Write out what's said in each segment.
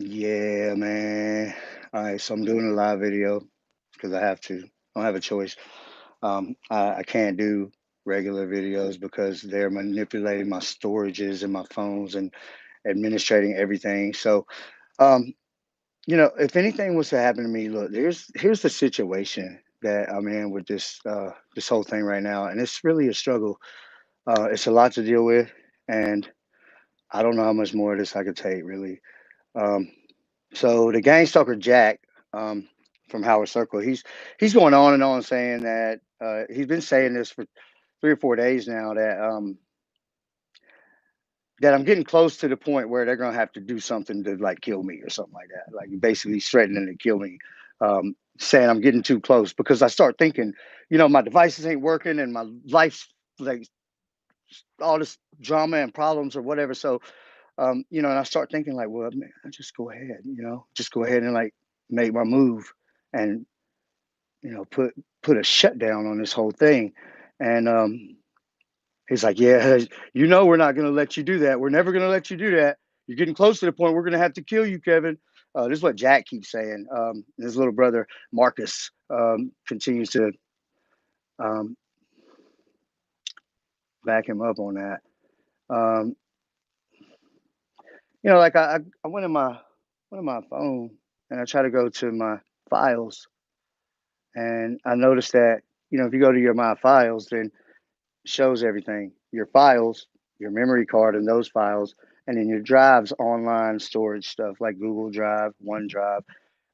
Yeah, man. All right, so I'm doing a live video because I have to. I don't have a choice. I can't do regular videos because they're manipulating my storages and my phones and administrating everything. So, um, if anything was to happen to me, look, here's the situation that I'm in with this whole thing right now, and it's really a struggle. It's a lot to deal with, and I don't know how much more of this I could take, really. Um, So the gang stalker Jack from Howard Circle, he's going on and on saying that he's been saying this for 3 or 4 days now that I'm getting close to the point where they're gonna have to do something to like kill me or something like that. Like basically threatening to kill me, saying I'm getting too close because I start thinking, my devices ain't working and my life's like all this drama and problems or whatever. So and I start thinking like, well, man, I just go ahead, just go ahead and like make my move and put a shutdown on this whole thing. And he's like, yeah, we're not going to let you do that. We're never going to let you do that. You're getting close to the point we're going to have to kill you, Kevin. This is what Jack keeps saying. His little brother Marcus continues to um, back him up on that. Um, like I went in my phone and I try to go to my files, and I noticed that if you go to your my files, then it shows everything: your files, your memory card, and those files, and then your drives, online storage stuff like Google Drive, OneDrive.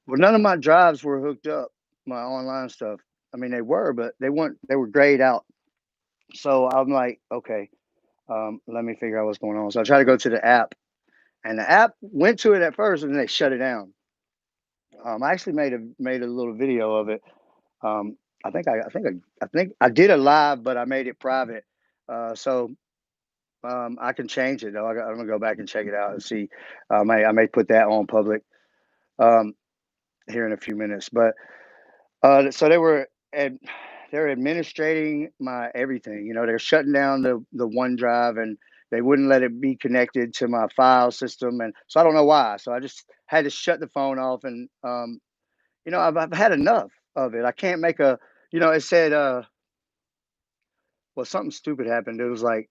Well, none of my drives were hooked up. My online stuff. I mean, they were, but they weren't. They were grayed out. So I'm like, okay, let me figure out what's going on. So I try to go to the app, and the app went to it at first, and then they shut it down. I actually made a little video of it. Um, I think I did a live, but I made it private. So I can change it though. I'm gonna go back and check it out and see. I may put that on public um, here in a few minutes. But so they're administrating my everything. They're shutting down the OneDrive, and they wouldn't let it be connected to my file system, and so I don't know why. So I just had to shut the phone off, and I've had enough of it. I can't make a. It said well, something stupid happened. It was like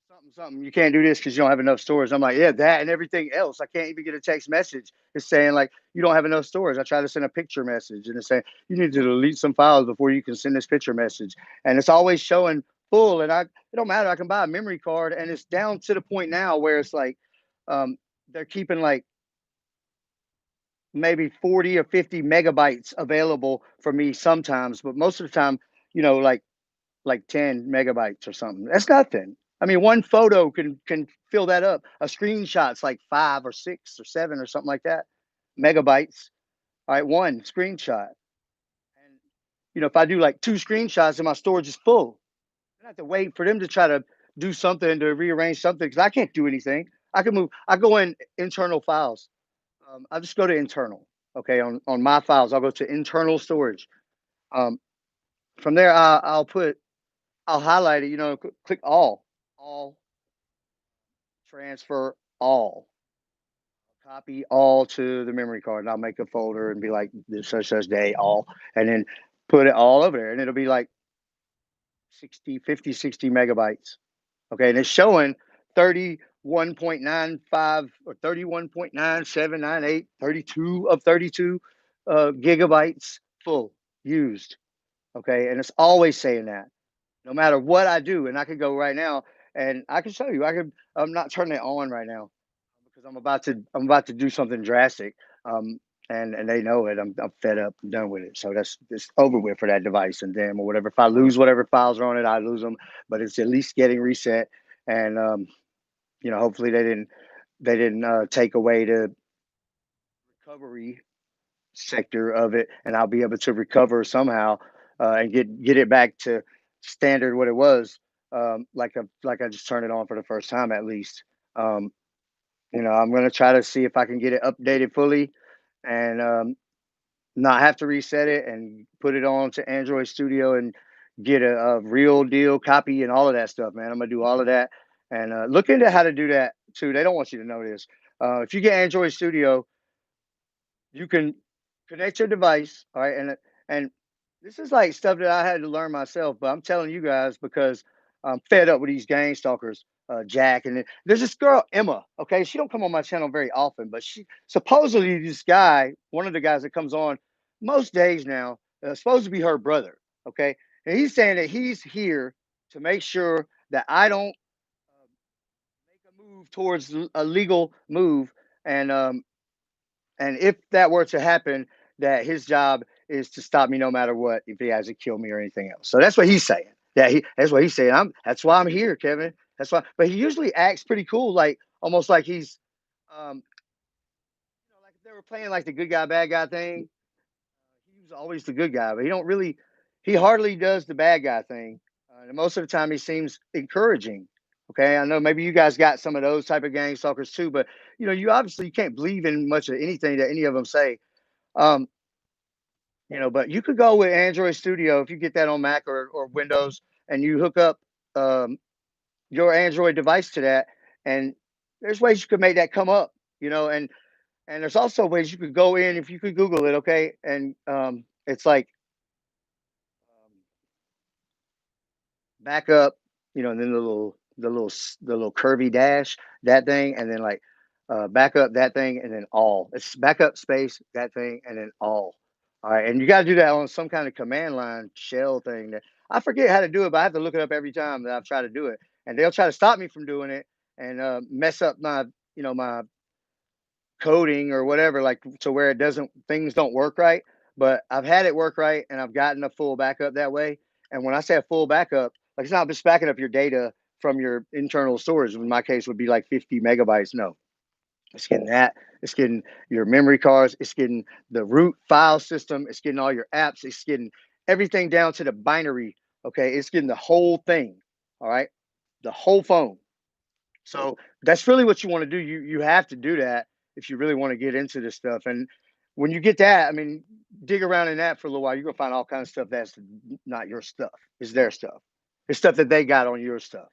something, something. You can't do this because you don't have enough storage. I'm like, yeah, that and everything else. I can't even get a text message. It's saying like you don't have enough storage. I try to send a picture message, and it's saying you need to delete some files before you can send this picture message. And it's always showing full. And it don't matter. I can buy a memory card, and it's down to the point now where it's like um, they're keeping like maybe 40 or 50 megabytes available for me sometimes, but most of the time, like 10 megabytes or something. That's nothing. I mean, one photo can fill that up. A screenshot's like 5 or 6 or 7 or something like that megabytes. All right, one screenshot. And if I do like two screenshots and my storage is full, I have to wait for them to try to do something to rearrange something because I can't do anything. I can move. I go in internal files. I just go to internal. Okay, on my files, I'll go to internal storage. Um, from there, I'll highlight it. Click all, transfer all, copy all to the memory card, and I'll make a folder and be like this such day all, and then put it all over there, and it'll be like 60, 50, 60 megabytes. Okay, and it's showing 31.95 or 31.9798, 32 of 32 gigabytes full used. Okay, and it's always saying that no matter what I do, and I could go right now and I can show you. I'm not turning it on right now because I'm about to do something drastic. Um, and they know it. I'm fed up. I'm done with it. So that's it's over with for that device and damn or whatever. If I lose whatever files are on it, I lose them. But it's at least getting reset. And hopefully they didn't take away the recovery sector of it, and I'll be able to recover somehow and get it back to standard what it was. Like I just turned it on for the first time at least. Um, I'm gonna try to see if I can get it updated fully and not have to reset it and put it on to Android Studio and get a real deal copy and all of that stuff, man. I'm gonna do all of that And look into how to do that too. They don't want you to know this. If you get Android Studio, you can connect your device, all right, and this is like stuff that I had to learn myself, but I'm telling you guys because I'm fed up with these gang stalkers, Jack, and then there's this girl Emma. Okay, she don't come on my channel very often, but she supposedly this guy, one of the guys that comes on most days now, supposed to be her brother. Okay, and he's saying that he's here to make sure that I don't make a move towards a legal move, and and if that were to happen, that his job is to stop me no matter what, if he has to kill me or anything else. So that's what he's saying. That's what he's saying. That's why I'm here, Kevin. That's why. But he usually acts pretty cool, like almost like he's, like if they were playing like the good guy, bad guy thing. He was always the good guy, but he don't really. He hardly does the bad guy thing. And most of the time, he seems encouraging. Okay, I know maybe you guys got some of those type of gang stalkers too, but you obviously you can't believe in much of anything that any of them say. Um, but you could go with Android Studio if you get that on Mac or Windows, and you hook up um, your Android device to that, and there's ways you could make that come up, and there's also ways you could go in if you could Google it, okay, and it's like back up, and then the little curvy dash, that thing, and then like back up that thing, and then all. It's back up space that thing, and then all. All right, and you got to do that on some kind of command line shell thing. That I forget how to do it, but I have to look it up every time that I've tried to do it, and they'll try to stop me from doing it and mess up my coding or whatever, like to where it doesn't things don't work right. But I've had it work right, and I've gotten a full backup that way. And when I say a full backup, like it's not just backing up your data from your internal storage. In my case, would be like 50 megabytes. No, it's getting that. It's getting your memory cards. It's getting the root file system. It's getting all your apps. It's getting everything down to the binary. Okay, it's getting the whole thing. All right, the whole phone. So that's really what you want to do. You have to do that if you really want to get into this stuff. And when you get that, I mean, dig around in that for a little while. You're gonna find all kinds of stuff that's not your stuff. It's their stuff. It's stuff that they got on your stuff.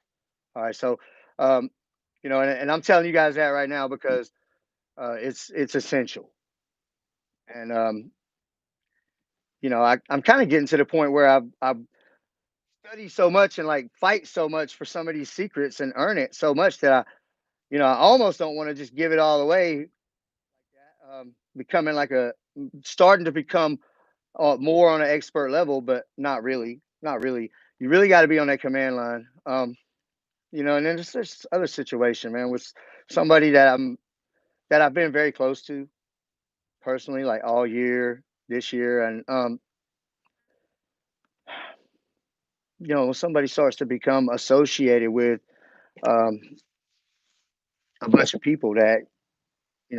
All right. So, um, and I'm telling you guys that right now because it's essential. And I'm kind of getting to the point where I've studied so much and like fight so much for some of these secrets and earn it so much that I almost don't want to just give it all away. Becoming like starting to become more on an expert level, but not really, not really. You really got to be on that command line. And then there's other situation, man, with somebody that I've been very close to personally, like all year this year, and when somebody starts to become associated with um, a bunch of people that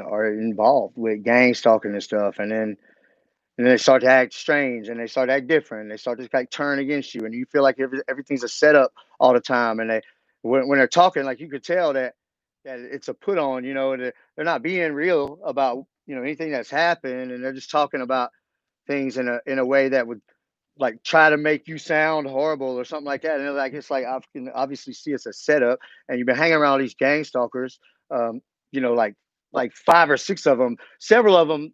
are involved with gang stalking and stuff, and they start to act strange and they start to act different. They start to like turn against you, and you feel like everything's a setup all the time. And when they're talking, like you could tell that it's a put on. They're not being real about anything that's happened, and they're just talking about things in a way that would like try to make you sound horrible or something like that. And like it's like I can obviously see it's a setup, and you've been hanging around these gang stalkers, um, like five or six of them, several of them,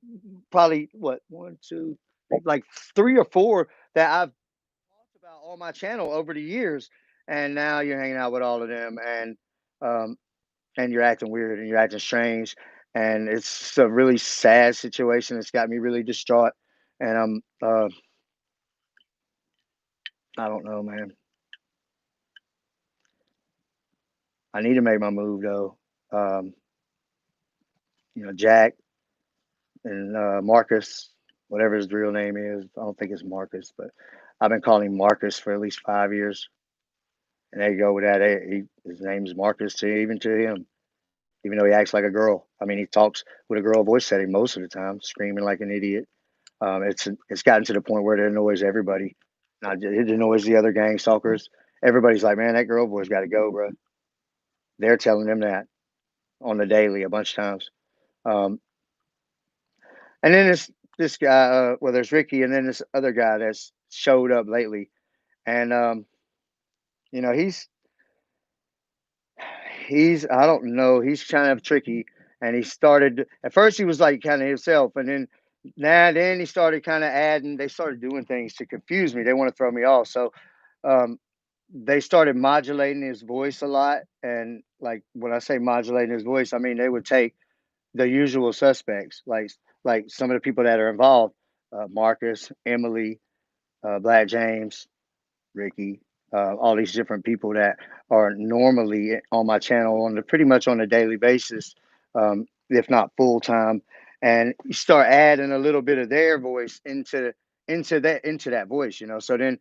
probably what one, two, like three or four that I've talked about on my channel over the years, and now you're hanging out with all of them, um, and you're acting weird and you're acting strange, and it's a really sad situation. It's got me really distraught, and I don't know, man. I need to make my move though. Um, Jack and Marcus, whatever his real name is. I don't think it's Marcus, but I've been calling him Marcus for at least 5 years. And there you go with that. His name's Marcus to even to him, even though he acts like a girl. I mean, he talks with a girl voice setting most of the time, screaming like an idiot. It's gotten to the point where it annoys everybody. Not it annoys the other gang stalkers. Everybody's like, man, that girl boy's got to go, bro. They're telling him that on the daily a bunch of times. Um, and then this guy, well, there's Ricky, and then this other guy that's showed up lately, and he's I don't know, he's kind of tricky, and he started at first he was like kind of himself, and then he started kind of adding. They started doing things to confuse me. They want to throw me off, so um, they started modulating his voice a lot. And like when I say modulating his voice, I mean they would take the usual suspects, like some of the people that are involved, Marcus, Emily, Black James, Ricky, all these different people that are normally on my channel on the pretty much on a daily basis, if not full time, and you start adding a little bit of their voice into that voice, So then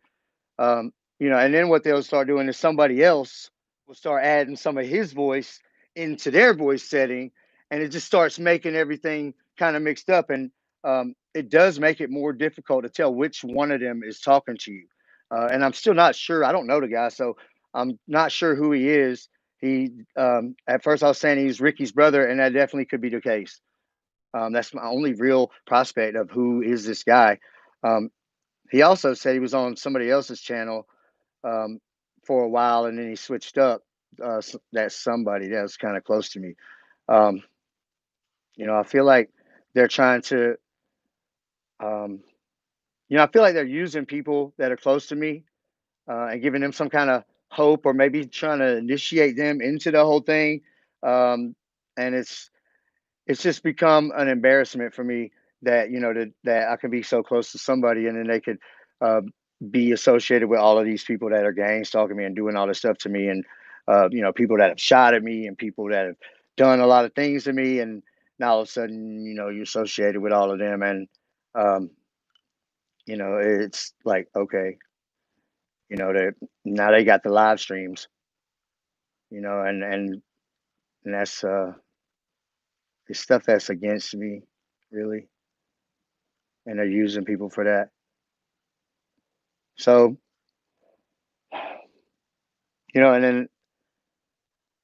um, and then what they'll start doing is somebody else will start adding some of his voice into their voice setting, and it just starts making everything kind of mixed up. And it does make it more difficult to tell which one of them is talking to you. And I'm still not sure. I don't know the guy, so I'm not sure who he is. He at first I was saying he's Ricky's brother, and that definitely could be the case. That's my only real prospect of who is this guy. Um, he also said he was on somebody else's channel um, for a while, and then he switched up. That's somebody that's kind of close to me. Um, I feel like they're trying to. Um, I feel like they're using people that are close to me and giving them some kind of hope, or maybe trying to initiate them into the whole thing. Um, and it's just become an embarrassment for me that that I can be so close to somebody, and then they could uh, be associated with all of these people that are gang stalking me and doing all this stuff to me, and people that have shot at me and people that have done a lot of things to me, and now all of a sudden you're associated with all of them, and um, it's like, okay, they now they got the live streams, and that's it's stuff that's against me, really, and they're using people for that. So, and then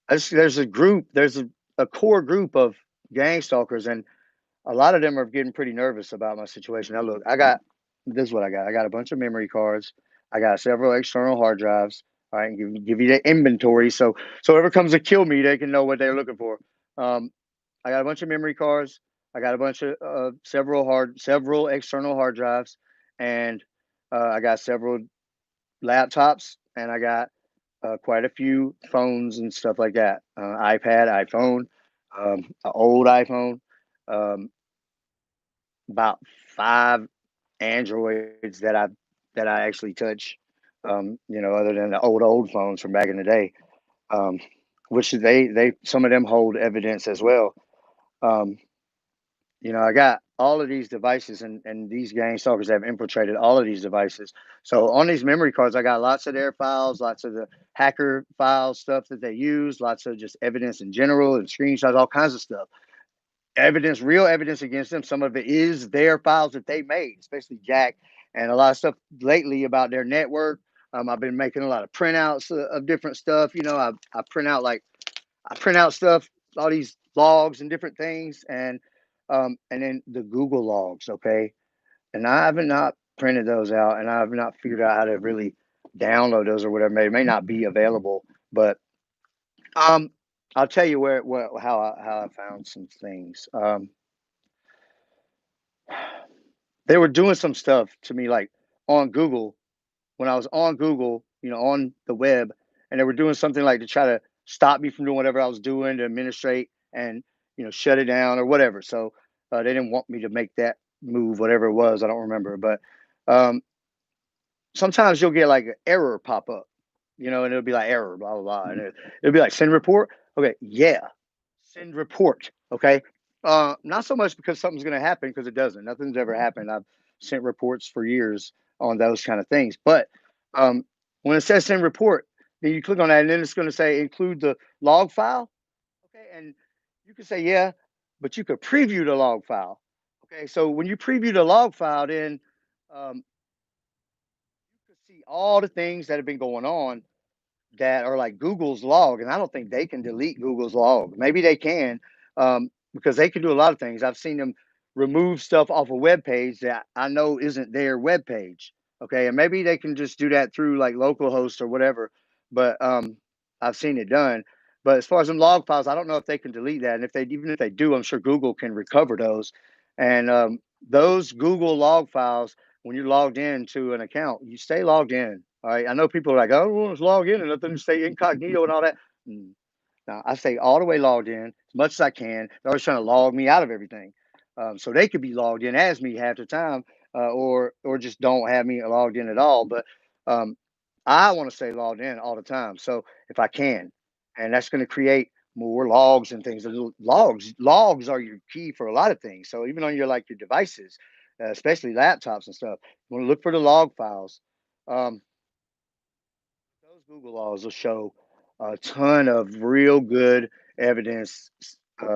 there's a core group of gang stalkers, and a lot of them are getting pretty nervous about my situation. Now, look, this is what I got. I got a bunch of memory cards. I got several external hard drives. All right, and give you the inventory, so whoever comes to kill me, they can know what they're looking for. Um, I got a bunch of memory cards. I got a bunch of several external hard drives, and I got several laptops, and I got quite a few phones and stuff like that. iPad, iPhone, an old iPhone, um, about 5 Androids that I actually touch. Other than the old phones from back in the day, um, which they some of them hold evidence as well. Um, I got all of these devices, and these gang stalkers have infiltrated all of these devices. So on these memory cards, I got lots of their files, lots of the hacker file stuff that they use, lots of just evidence in general and screenshots, all kinds of stuff. Evidence, real evidence against them. Some of it is their files that they made, especially Jack, and a lot of stuff lately about their network. I've been making a lot of printouts of different stuff. I print out stuff, all these logs and different things, and then the Google logs, okay? And I haven't not printed those out, and I have not figured out how to really download those or whatever. It may not be available, but um, I'll tell you how I found some things. They were doing some stuff to me, like on Google, when I was on Google, on the web, and they were doing something like to try to stop me from doing whatever I was doing to administrate and shut it down or whatever. So they didn't want me to make that move, whatever it was. I don't remember, but um, sometimes you'll get like an error pop up, and it'll be like error, blah blah blah, and it'll be like send report. Okay, yeah, send report. Okay, not so much because something's going to happen, because it doesn't. Nothing's ever happened. I've sent reports for years on those kind of things, but um, when it says send report, then you click on that, and then it's going to say include the log file. Okay, and you can say yeah, but you could preview the log file. Okay, so when you preview the log file, then um, you can see all the things that have been going on that are like Google's log, and I don't think they can delete Google's log. Maybe they can, because they can do a lot of things. I've seen them remove stuff off a web page that I know isn't their web page. Okay, and maybe they can just do that through like localhost or whatever. But I've seen it done. But as far as them log files, I don't know if they can delete that. And if they even if they do, I'm sure Google can recover those. And those Google log files, when you're logged in to an account, you stay logged in. All right. I know people are like, oh, I don't want to log in and nothing, stay incognito and all that. Mm. Now, I stay all the way logged in as much as I can. They're always trying to log me out of everything. So they could be logged in as me half the time, or just don't have me logged in at all. But um, I want to stay logged in all the time. So if I can, and that's going to create more logs and things. Logs are your key for a lot of things. So even on your like your devices, especially laptops and stuff, you want to look for the log files. Um, those Google laws will show a ton of real good evidence,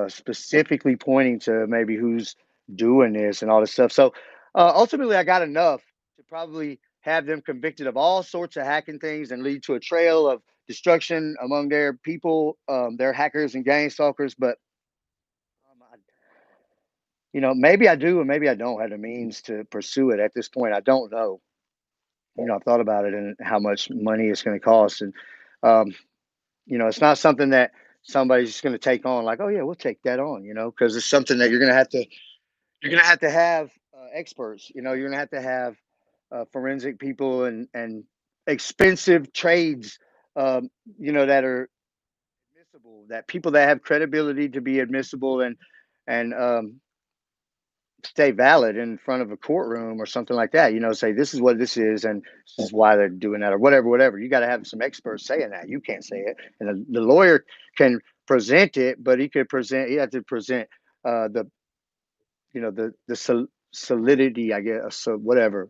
specifically pointing to maybe who's doing this and all this stuff. So ultimately, I got enough to probably have them convicted of all sorts of hacking things and lead to a trail of destruction among their people, their hackers and gang stalkers. But maybe I do and maybe I don't have the means to pursue it at this point. I don't know. I've thought about it and how much money it's going to cost, and um, it's not something that somebody's just going to take on like, oh yeah, we'll take that on, because it's something that you're going to have experts. You're going to have forensic people and expensive trades, um, that are admissible, that people that have credibility to be admissible and stay valid in front of a courtroom or something like that. Say this is what this is and this is why they're doing that or whatever. You got to have some experts saying that. You can't say it, and the lawyer can present it, but he had to present the solidity, I guess. So whatever,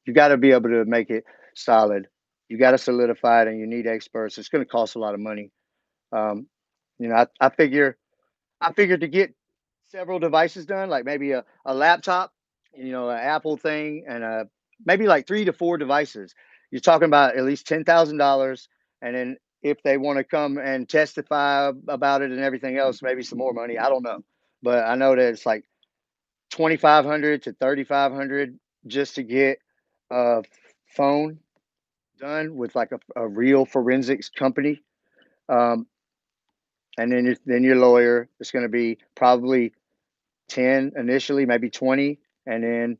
you got to be able to make it solid. You got to solidify it, and you need experts. It's going to cost a lot of money. Um, I figured to get several devices done, like maybe a laptop, an Apple thing, and maybe like 3 to 4 devices. You're talking about at least $10,000, and then if they want to come and testify about it and everything else, maybe some more money. I don't know, but I know that it's like 2,500 to 3,500 just to get a phone done with like a real forensics company. Um, and then your lawyer is going to be probably 10 initially, maybe 20, and then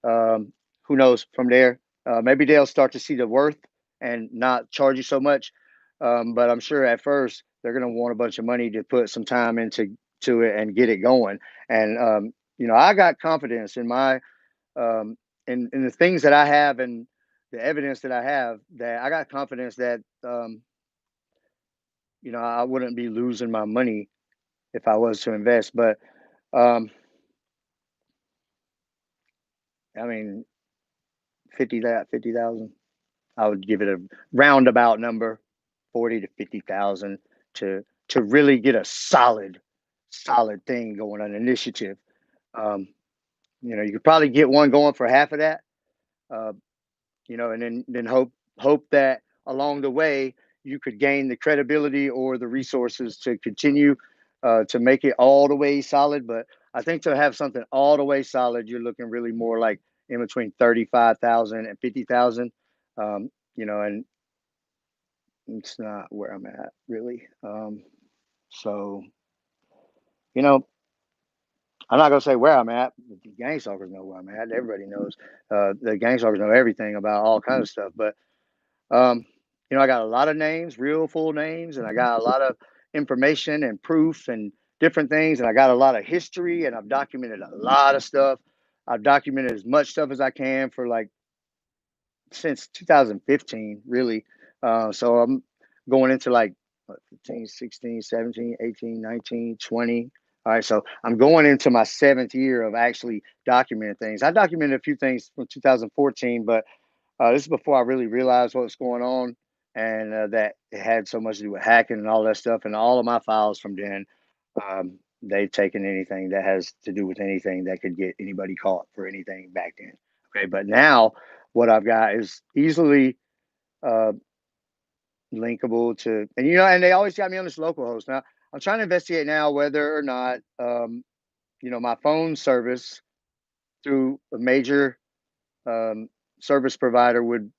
who knows from there. Maybe they'll start to see the worth and not charge you so much. But I'm sure at first they're going to want a bunch of money to put some time into it and get it going. And I got confidence in my in the things that I have and the evidence that I have, that I got confidence that I wouldn't be losing my money if I was to invest. But um, I mean, 50,000. I would give it a roundabout number, 40 to 50,000 to really get a solid thing going, an initiative. Um, you could probably get one going for half of that. Uh, and then hope that along the way you could gain the credibility or the resources to continue to make it all the way solid. But I think to have something all the way solid, you're looking really more like in between 35,000 and 50,000. And it's not where I'm at really. So you know, I'm not gonna say where I'm at. The gang stalkers know where I'm at. Everybody knows. The gang stalkers know everything about all kinds of stuff. But Um, I got a lot of names, real full names, and I got a lot of information and proof and different things, and I got a lot of history, and I've documented a lot of stuff. I've documented as much stuff as I can for like since 2015, really. So I'm going into like what, 15, 16, 17, 18, 19, 20. All right, so I'm going into my seventh year of actually documenting things. I documented a few things from 2014, but this is before I really realized what was going on, and that it had so much to do with hacking and all that stuff. And all of my files from then, they've taken anything that has to do with anything that could get anybody caught for anything back then. Okay, but now what I've got is easily uh, linkable to, and they always got me on this local host. Now I'm trying to investigate now whether or not, my phone service through a major um, service provider would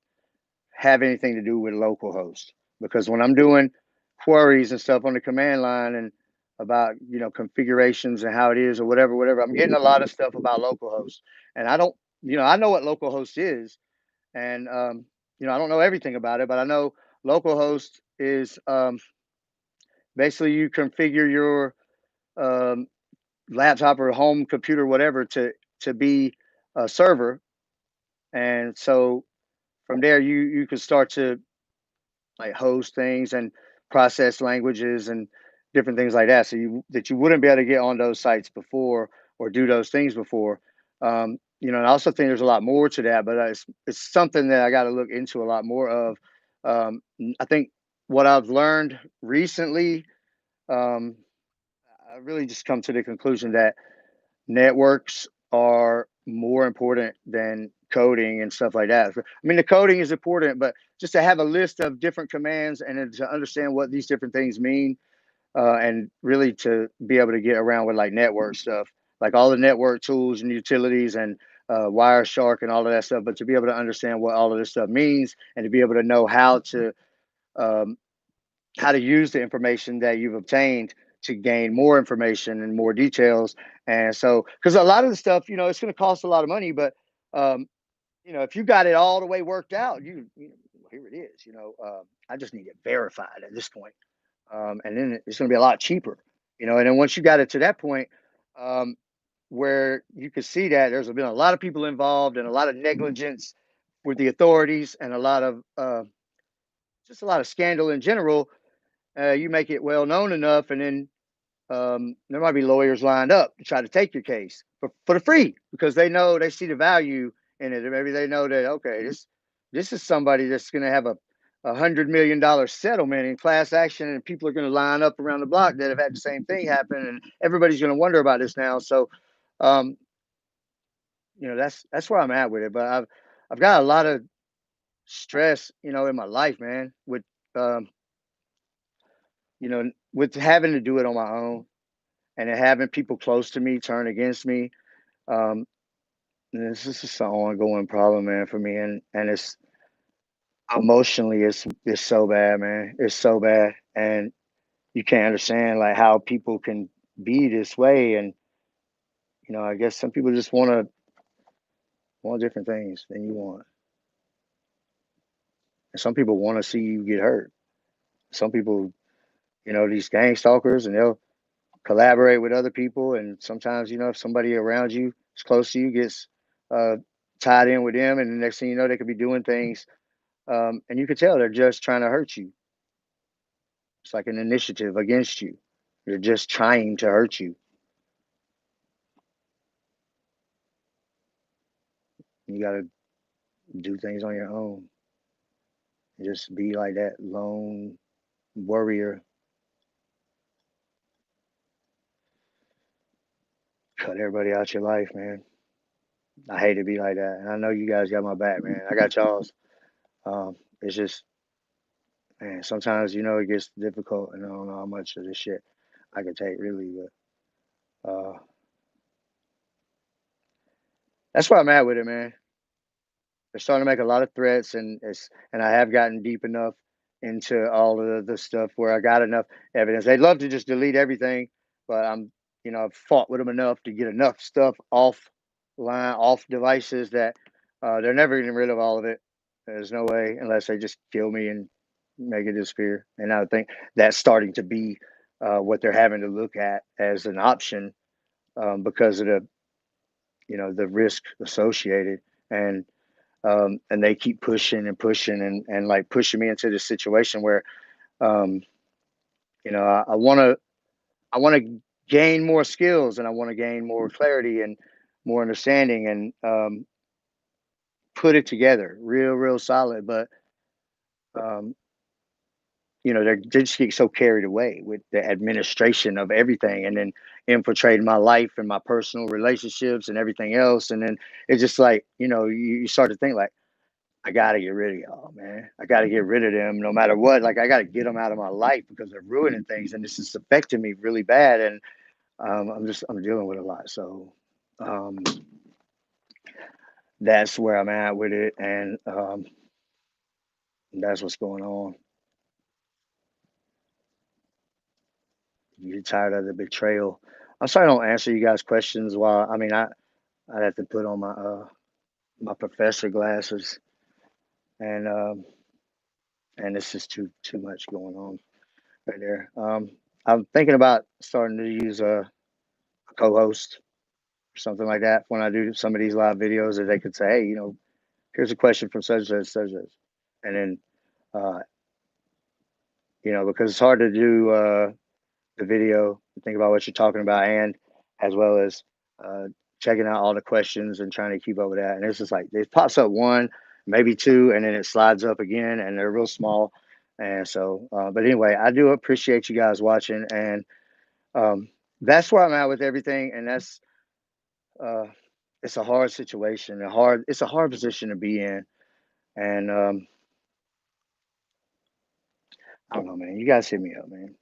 have anything to do with localhost, because when I'm doing queries and stuff on the command line and about configurations and how it is or whatever. I'm getting a lot of stuff about localhost, and I don't, I know what localhost is, and I don't know everything about it, but I know localhost is basically you configure your um, laptop or home computer, whatever, to be a server, and so from there you can start to like host things and process languages and different things like that. So you wouldn't be able to get on those sites before or do those things before. And I also think there's a lot more to that, but it's something that I got to look into a lot more of. I think what I've learned recently, um, I really just come to the conclusion that networks are more important than coding and stuff like that. I mean, the coding is important, but just to have a list of different commands and then to understand what these different things mean, and really to be able to get around with like network stuff, like all the network tools and utilities and Wireshark and all of that stuff. But to be able to understand what all of this stuff means and to be able to know um, how to use the information that you've obtained to gain more information and more details. And so, because a lot of the stuff, it's going to cost a lot of money, but um, if you got it all the way worked out, here it is. I just need it verified at this point, and then it's going to be a lot cheaper. And then once you got it to that point, um, where you can see that there's been a lot of people involved and a lot of negligence with the authorities and a lot of just a lot of scandal in general. You make it well known enough, and then there might be lawyers lined up to try to take your case for the free because they see the value in it. Maybe they know that okay, this is somebody that's going to have $100 million settlement in class action, and people are going to line up around the block that have had the same thing happen, and everybody's going to wonder about this now. So, um, that's where I'm at with it. But I've got a lot of stress, in my life, man, um, with having to do it on my own and then having people close to me turn against me. Um, and this is just an ongoing problem, man, for me, and it's emotionally, it's so bad, man. It's so bad, and you can't understand like how people can be this way. And I guess some people just want different things than you want, and some people want to see you get hurt. Some people, these gang stalkers, and they'll collaborate with other people, and sometimes if somebody around you is close to you gets uh, tied in with them, and the next thing you know they could be doing things, and you could tell they're just trying to hurt you. It's like an initiative against you. They're just trying to hurt you. You got to do things on your own. Just be like that lone warrior. Cut everybody out your life, man. I hate to be like that, and I know you guys got my back, man. I got y'all's. It's just, man, sometimes it gets difficult, and I don't know how much of this shit I can take, really. But that's where I'm at with it, man. They're starting to make a lot of threats, and I have gotten deep enough into all of the stuff where I got enough evidence. They'd love to just delete everything, but I've fought with them enough to get enough stuff off devices that they're never getting rid of all of it. There's no way unless they just kill me and make it disappear. And I think that's starting to be what they're having to look at as an option, because of the risk associated. And they keep pushing and pushing and like pushing me into this situation where um, I want to gain more skills, and I want to gain more clarity and more understanding, and put it together real solid. But um, they just get so carried away with the administration of everything, and then infiltrating my life and my personal relationships and everything else. And then it's just like you start to think like, I gotta get rid of y'all, man. I gotta get rid of them no matter what. Like I gotta get them out of my life because they're ruining things, and this is affecting me really bad. And I'm dealing with a lot, so um, that's where I'm at with it, and that's what's going on. You're tired of the betrayal. I'm sorry I don't answer you guys' questions while I mean I'd have to put on my professor glasses and and it's just too much going on right there. I'm thinking about starting to use a co-host or something like that when I do some of these live videos that they could say, hey, here's a question from such and such, such, such. And then uh, because it's hard to do the video, think about what you're talking about, and as well as uh, checking out all the questions and trying to keep up with that. And it's just like it pops up one, maybe two, and then it slides up again, and they're real small. And so, but anyway, I do appreciate you guys watching, and um, that's where I'm at with everything. And that's uh, it's a hard situation, it's a hard position to be in. And I don't know, man. You guys hit me up, man.